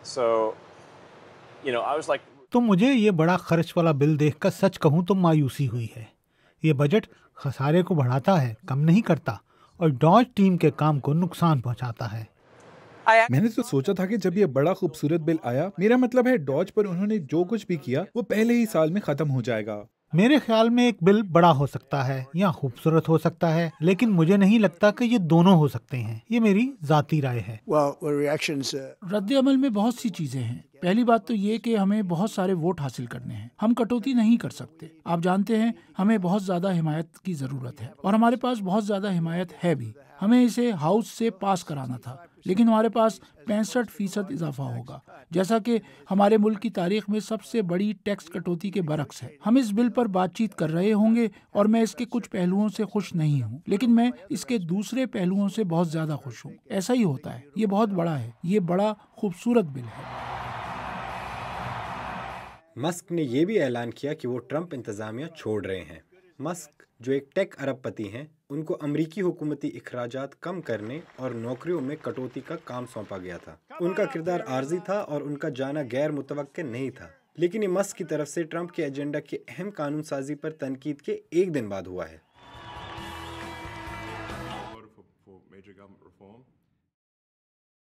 So, I was like, तो मुझे ये बड़ा खर्च वाला बिल देखकर सच कहूँ तो मायूसी हुई है। ये बजट खसारे को बढ़ाता है, कम नहीं करता, और डॉज टीम के काम को नुकसान पहुंचाता है। मैंने तो सोचा था कि जब ये बड़ा खूबसूरत बिल आया, मेरा मतलब है डॉज पर उन्होंने जो कुछ भी किया वो पहले ही साल में खत्म हो जाएगा। मेरे ख्याल में एक बिल बड़ा हो सकता है या खूबसूरत हो सकता है, लेकिन मुझे नहीं लगता कि ये दोनों हो सकते हैं। ये मेरी जाती राय है। रद्द अमल में बहुत सी चीजें हैं। पहली बात तो ये कि हमें बहुत सारे वोट हासिल करने हैं। हम कटौती नहीं कर सकते। आप जानते हैं हमें बहुत ज्यादा हिमायत की जरूरत है और हमारे पास बहुत ज्यादा हिमायत है भी। हमें इसे हाउस से पास कराना था, लेकिन हमारे पास 65% इजाफा होगा, जैसा कि हमारे मुल्क की तारीख में सबसे बड़ी टैक्स कटौती के बरक्स है। हम इस बिल पर बातचीत कर रहे होंगे और मैं इसके कुछ पहलुओं से खुश नहीं हूँ, लेकिन मैं इसके दूसरे पहलुओं से बहुत ज्यादा खुश हूँ। ऐसा ही होता है। ये बहुत बड़ा है। ये बड़ा खूबसूरत बिल है। मस्क ने यह भी ऐलान किया कि वो ट्रंप इंतजामिया छोड़ रहे हैं। मस्क, जो एक टेक अरबपति हैं, उनको अमरीकी हुकूमती इखराजात कम करने और नौकरियों में कटौती का काम सौंपा गया था। उनका किरदार आर्जी था और उनका जाना गैर मुतवक्के नहीं था, लेकिन ये मस्क की तरफ से ट्रंप के एजेंडा के अहम कानून साजी पर तनकीद के एक दिन बाद हुआ है।